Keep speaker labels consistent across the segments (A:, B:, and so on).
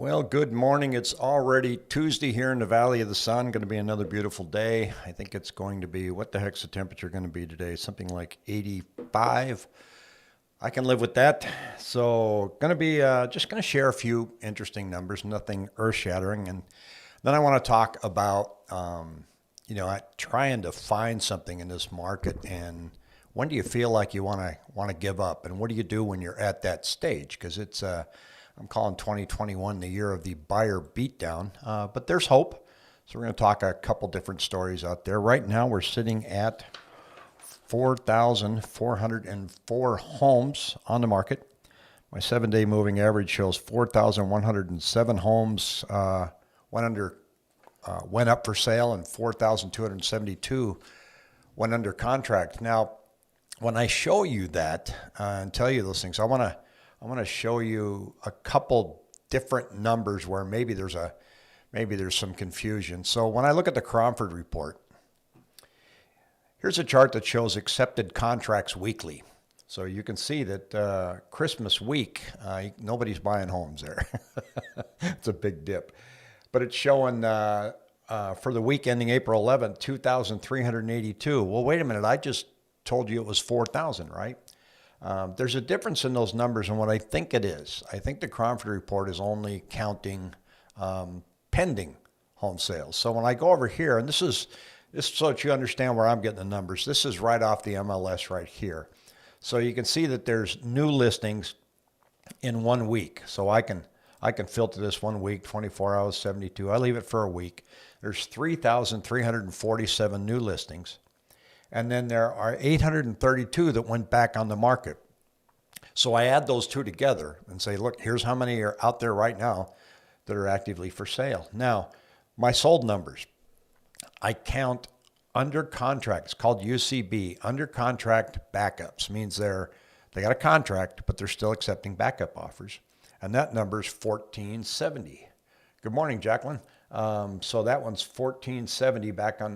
A: Well, good morning. It's already Tuesday here in the Valley of the Sun. Going to be another beautiful day. I think it's going to be, what the heck's the temperature going to be today? Something like 85. I can live with that. So, going to be just going to share a few interesting numbers, nothing earth-shattering, and then I want to talk about, trying to find something in this market, and when do you feel like you want to give up, and what do you do when you're at that stage? Because it's I'm calling 2021 the year of the buyer beatdown, but there's hope. So we're going to talk a couple different stories out there. Right now, we're sitting at 4,404 homes on the market. My 7-day moving average shows 4,107 homes went up for sale, and 4,272 went under contract. Now, when I show you that and tell you those things, I want to show you a couple different numbers where maybe there's some confusion. So when I look at the Cromford report, here's a chart that shows accepted contracts weekly. So you can see that Christmas week, nobody's buying homes there. It's a big dip. But it's showing for the week ending April 11th, 2,382. Well, wait a minute. I just told you it was 4,000, right? There's a difference in those numbers and what I think it is. I think the Cromford report is only counting pending home sales. So when I go over here, and this is so that you understand where I'm getting the numbers. This is right off the MLS right here. So you can see that there's new listings in 1 week. So I can filter this 1 week, 24 hours, 72. I leave it for a week. There's 3,347 new listings. And then there are 832 that went back on the market. So I add those two together and say, look, here's how many are out there right now that are actively for sale. Now, my sold numbers, I count under contract. It's called UCB, under contract backups. Means they got a contract, but they're still accepting backup offers. And that number is 1470. Good morning, Jacqueline. So that one's 1470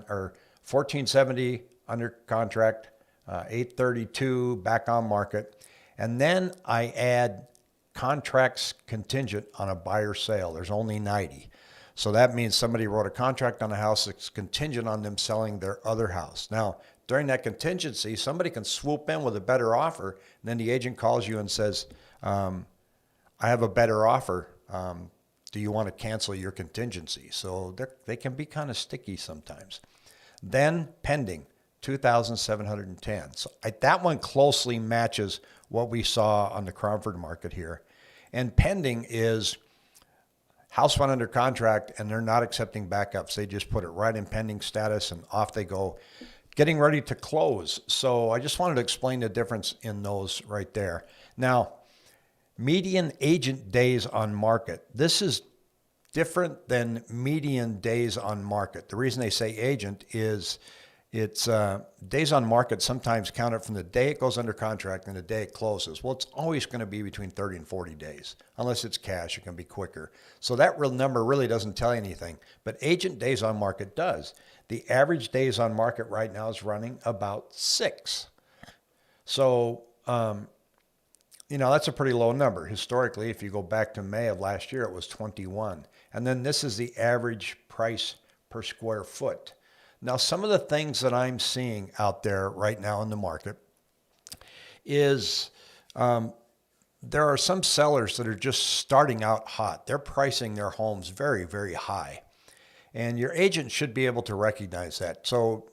A: or 1470 under contract, 832 back on market. And then I add contracts contingent on a buyer sale. There's only 90. So that means somebody wrote a contract on a house that's contingent on them selling their other house. Now, during that contingency, somebody can swoop in with a better offer, and then the agent calls you and says, I have a better offer. Do you want to cancel your contingency? So they can be kind of sticky sometimes. Then pending, 2,710. So that one closely matches what we saw on the Cromford market here. And pending is house went under contract and they're not accepting backups. They just put it right in pending status and off they go, getting ready to close. So I just wanted to explain the difference in those right there. Now, median agent days on market. This is different than median days on market. The reason they say agent is it's days on market sometimes count it from the day it goes under contract and the day it closes. Well, it's always going to be between 30 and 40 days. Unless it's cash, it can be quicker. So that real number really doesn't tell you anything. But agent days on market does. The average days on market right now is running about 6. So, that's a pretty low number. Historically, if you go back to May of last year, it was 21. And then this is the average price per square foot. Now, some of the things that I'm seeing out there right now in the market is there are some sellers that are just starting out hot. They're pricing their homes very, very high. And your agent should be able to recognize that. So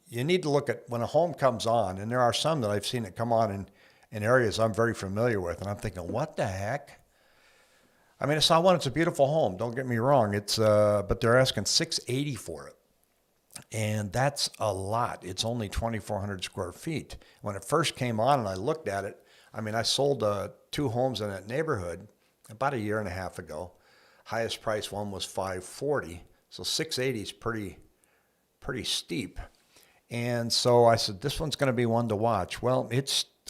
A: you need to look at when a home comes on, and there are some that I've seen that come on in areas I'm very familiar with, and I'm thinking, what the heck? I mean, it's not one, it's a beautiful home. Don't get me wrong. But they're asking $680 for it. And that's a lot. It's only 2,400 square feet. When it first came on and I looked at it, I sold 2 homes in that neighborhood about a year and a half ago. Highest price one was $540. So $680 is pretty steep. And so I said, this one's going to be one to watch. Well,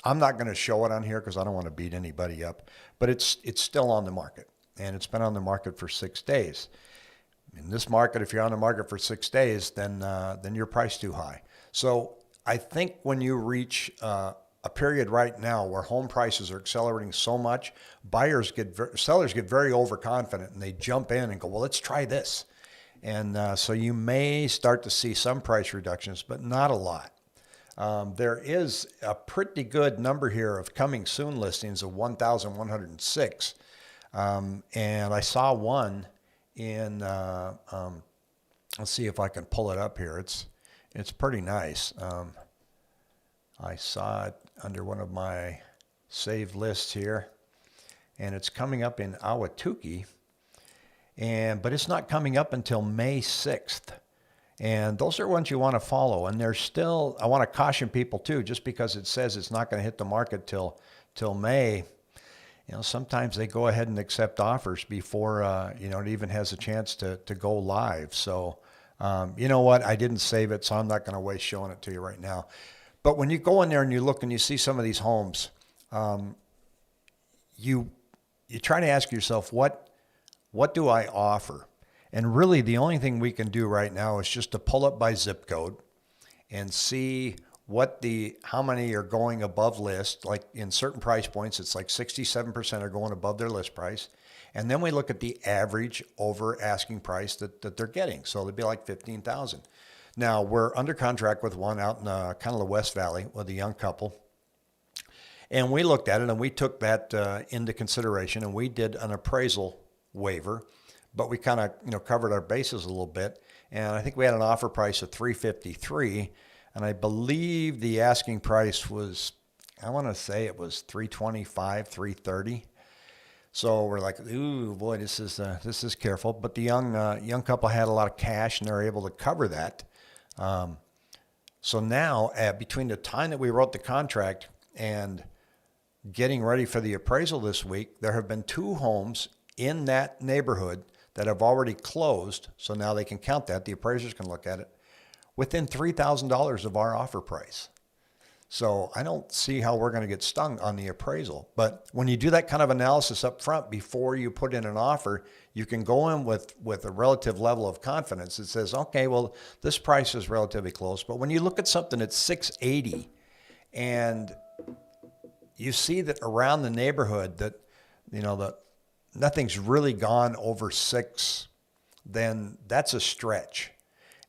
A: I'm not going to show it on here because I don't want to beat anybody up, but it's still on the market, and it's been on the market for 6 days. In this market, if you're on the market for 6 days, then you're priced too high. So I think when you reach a period right now where home prices are accelerating so much, sellers get very overconfident and they jump in and go, well, let's try this. And so you may start to see some price reductions, but not a lot. There is a pretty good number here of coming soon listings of 1,106. And I saw one in, let's see if I can pull it up here. It's pretty nice. I saw it under one of my saved lists here, and it's coming up in Ahwatukee, but it's not coming up until May 6th. And those are ones you want to follow. And there's still, I want to caution people too, just because it says it's not going to hit the market till May, sometimes they go ahead and accept offers before, it even has a chance to go live. So, you know what? I didn't save it, so I'm not going to waste showing it to you right now. But when you go in there and you look and you see some of these homes, you try to ask yourself, what do I offer? And really the only thing we can do right now is just to pull up by zip code and see how many are going above list. Like in certain price points, it's like 67% are going above their list price. And then we look at the average over asking price that they're getting. So it'd be like 15,000. Now we're under contract with one out in kind of the West Valley with a young couple. And we looked at it and we took that into consideration, and we did an appraisal waiver, but we kind of covered our bases a little bit. And I think we had an offer price of $353, and I believe the asking price was, I want to say it was $325, $330. So we're like, ooh boy, this is careful. But the young couple had a lot of cash and they're able to cover that. So now between the time that we wrote the contract and getting ready for the appraisal this week, there have been 2 homes in that neighborhood that have already closed. So now they can count that. The appraisers can look at it within $3,000 of our offer price. So I don't see how we're going to get stung on the appraisal. But when you do that kind of analysis up front before you put in an offer, you can go in with a relative level of confidence that says, okay, well, this price is relatively close. But when you look at something at $680 and you see that around the neighborhood that, that nothing's really gone over 6, then that's a stretch.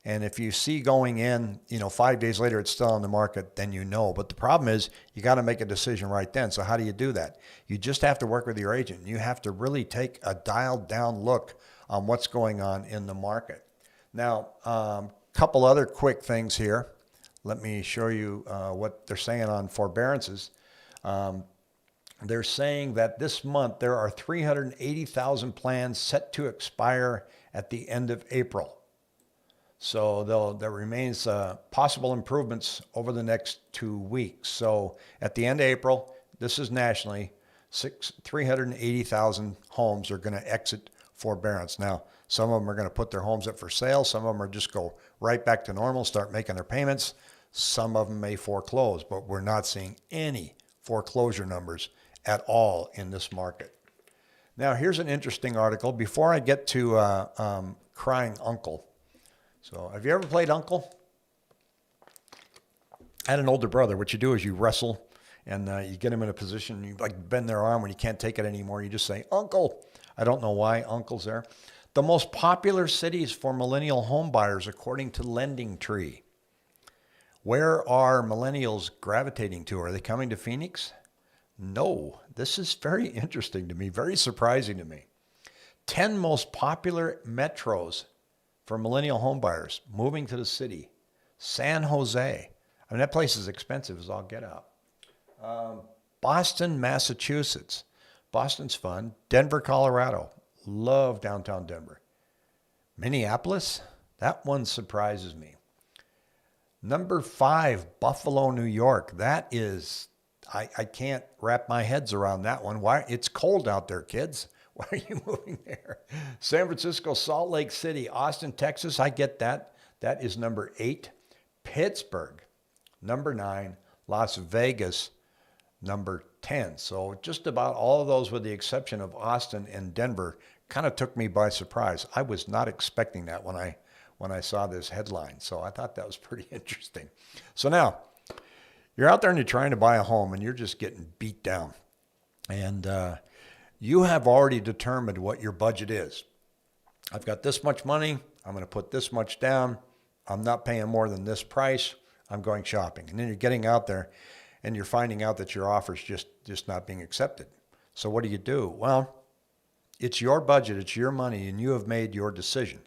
A: And if you see going in, 5 days later, it's still on the market, then But the problem is you got to make a decision right then. So how do you do that? You just have to work with your agent. You have to really take a dialed down look on what's going on in the market. Now, couple other quick things here. Let me show you what they're saying on forbearances. They're saying that this month there are 380,000 plans set to expire at the end of April. So there remains possible improvements over the next 2 weeks. So at the end of April, this is nationally, 380,000 homes are going to exit forbearance. Now, some of them are going to put their homes up for sale. Some of them are just go right back to normal, start making their payments. Some of them may foreclose, but we're not seeing any foreclosure numbers at all in this market. Now, here's an interesting article. Before I get to crying uncle. So have you ever played uncle? I had an older brother. What you do is you wrestle and you get him in a position, you like bend their arm when you can't take it anymore. You just say, uncle. I don't know why uncle's there. The most popular cities for millennial home buyers, according to Lending Tree. Where are millennials gravitating to? Are they coming to Phoenix? No. This is very interesting to me, very surprising to me. 10 most popular metros for millennial home buyers moving to the city. San Jose. I mean, that place is expensive as all get out. Boston, Massachusetts. Boston's fun. Denver, Colorado. Love downtown Denver. Minneapolis. That one surprises me. Number 5, Buffalo, New York. That is, I can't wrap my heads around that one. Why? It's cold out there, kids. Why are you moving there? San Francisco, Salt Lake City, Austin, Texas. I get that. That is number 8. Pittsburgh, number 9. Las Vegas, number 10. So just about all of those, with the exception of Austin and Denver, kind of took me by surprise. I was not expecting that when I saw this headline. So I thought that was pretty interesting. So now, You're out there and you're trying to buy a home and you're just getting beat down. And you have already determined what your budget is. I've got this much money. I'm going to put this much down. I'm not paying more than this price. I'm going shopping. And then you're getting out there and you're finding out that your offer's just not being accepted. So what do? Well, it's your budget, it's your money, and you have made your decision.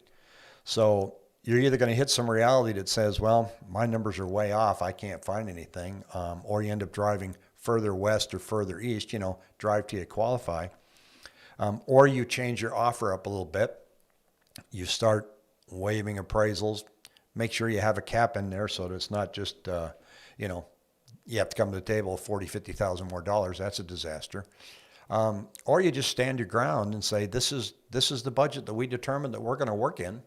A: So you're either going to hit some reality that says, well, my numbers are way off, I can't find anything, or you end up driving further west or further east, drive till you qualify. Or you change your offer up a little bit. You start waiving appraisals. Make sure you have a cap in there so that it's not just, you have to come to the table with $40,000, $50,000 more dollars. That's a disaster. Or you just stand your ground and say, this is the budget that we determined that we're going to work in.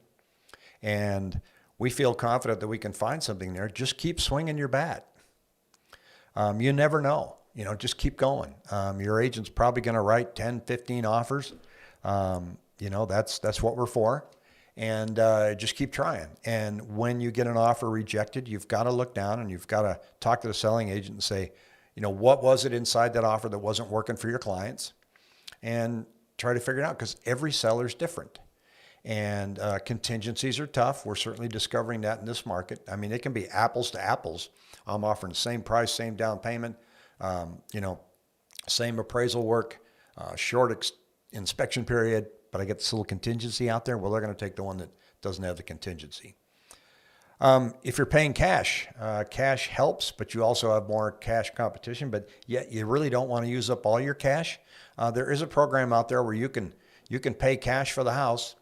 A: And we feel confident that we can find something there. Just keep swinging your bat. You never know. Just keep going. Your agent's probably going to write 10, 15 offers. That's what we're for. And just keep trying. And when you get an offer rejected, you've got to look down and you've got to talk to the selling agent and say, what was it inside that offer that wasn't working for your clients? And try to figure it out, because every seller's different. And contingencies are tough. We're certainly discovering that in this market. I mean, it can be apples to apples. I'm offering the same price, same down payment, same appraisal work, short inspection period, but I get this little contingency out there. Well, they're going to take the one that doesn't have the contingency. If you're paying cash, cash helps, but you also have more cash competition, but yet you really don't want to use up all your cash. There is a program out there where you can pay cash for the house,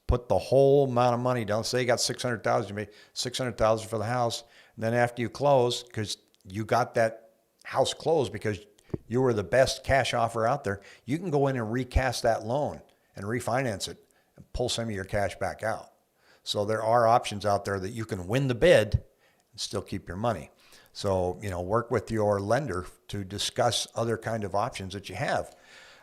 A: put the whole amount of money down. Say you got $600,000, you pay $600,000 for the house. And then after you close, because you got that house closed because you were the best cash offer out there, you can go in and recast that loan and refinance it and pull some of your cash back out. So there are options out there that you can win the bid and still keep your money. So, work with your lender to discuss other kind of options that you have.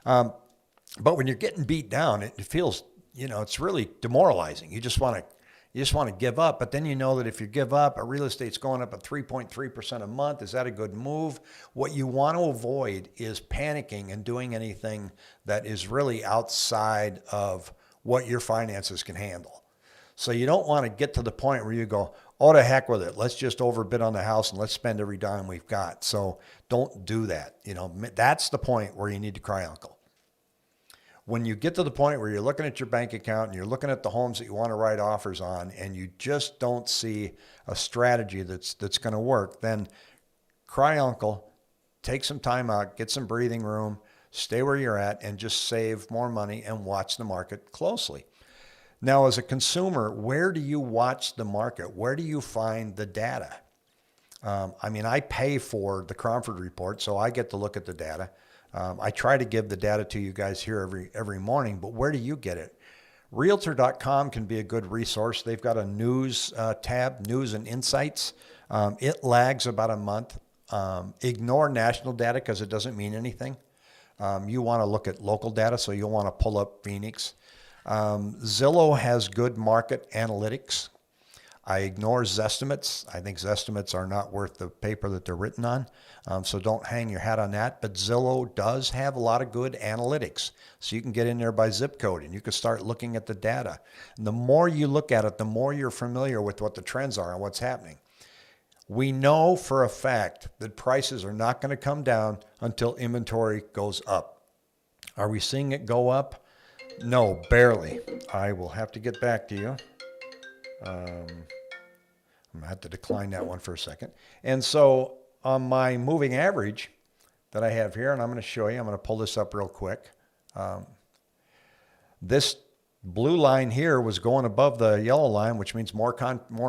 A: But when you're getting beat down, it feels, it's really demoralizing. You just want to give up. But then you know that if you give up, a real estate's going up at 3.3% a month. Is that a good move? What you want to avoid is panicking and doing anything that is really outside of what your finances can handle. So you don't want to get to the point where you go, oh, to heck with it. Let's just overbid on the house and let's spend every dime we've got. So don't do that. That's the point where you need to cry uncle. When you get to the point where you're looking at your bank account and you're looking at the homes that you want to write offers on and you just don't see a strategy that's going to work, then cry uncle, take some time out, get some breathing room, stay where you're at, and just save more money and watch the market closely. Now, as a consumer, where do you watch the market? Where do you find the data? I pay for the Cromford report, so I get to look at the data. I try to give the data to you guys here every morning, but where do you get it? Realtor.com can be a good resource. They've got a news tab, news and insights. It lags about a month. Ignore national data because it doesn't mean anything. You want to look at local data, so you'll want to pull up Phoenix. Zillow has good market analytics. I ignore Zestimates. I think Zestimates are not worth the paper that they're written on, so don't hang your hat on that. But Zillow does have a lot of good analytics, so you can get in there by zip code and you can start looking at the data. And the more you look at it, the more you're familiar with what the trends are and what's happening. We know for a fact that prices are not going to come down until inventory goes up. Are we seeing it go up? No, barely. I will have to get back to you. I'm going to have to decline that one for a second. And so on my moving average that I have here, and I'm going to show you, I'm going to pull this up real quick. This blue line here was going above the yellow line, which means more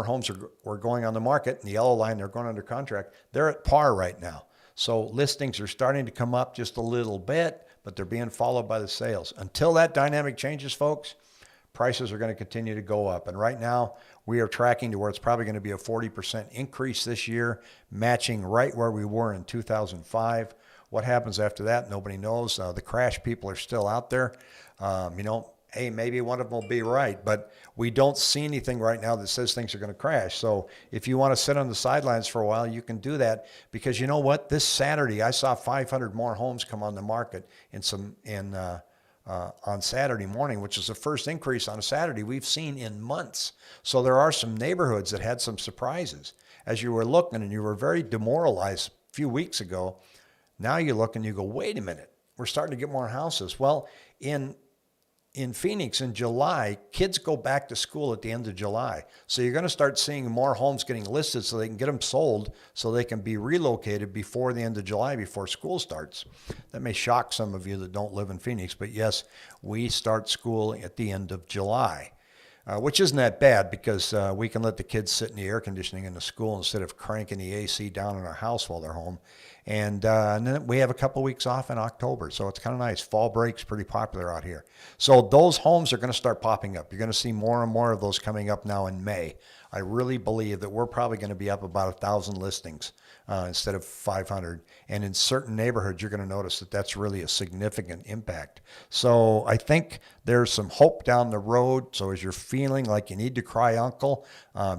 A: homes were going on the market. And the yellow line, they're going under contract. They're at par right now. So listings are starting to come up just a little bit, but they're being followed by the sales. Until that dynamic changes, folks, prices are going to continue to go up. And right now, we are tracking to where it's probably going to be a 40% increase this year, matching right where we were in 2005. What happens after that, nobody knows. The crash people are still out there. hey, maybe one of them will be right, but we don't see anything right now that says things are going to crash. So if you want to sit on the sidelines for a while, you can do that, because you know what? This Saturday, I saw 500 more homes come on the market on Saturday morning, which is the first increase on a Saturday we've seen in months. So there are some neighborhoods that had some surprises. As you were looking and you were very demoralized a few weeks ago, now you look and you go, wait a minute, we're starting to get more houses. Well, in Phoenix in July, kids go back to school at the end of July. So you're going to start seeing more homes getting listed so they can get them sold so they can be relocated before the end of July, before school starts. That may shock some of you that don't live in Phoenix, but yes, we start school at the end of July. Which isn't that bad, because we can let the kids sit in the air conditioning in the school instead of cranking the AC down in our house while they're home. And then we have a couple of weeks off in October, so it's kind of nice. Fall break's pretty popular out here. So those homes are going to start popping up. You're going to see more and more of those coming up now in May. I really believe that we're probably going to be up about 1,000 listings instead of 500. And in certain neighborhoods, you're going to notice that that's really a significant impact. So I think there's some hope down the road. So as you're feeling like you need to cry uncle,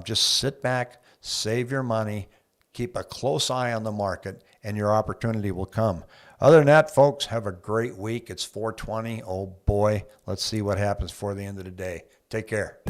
A: just sit back, save your money, keep a close eye on the market, and your opportunity will come. Other than that, folks, have a great week. It's 4:20. Oh boy, let's see what happens before the end of the day. Take care.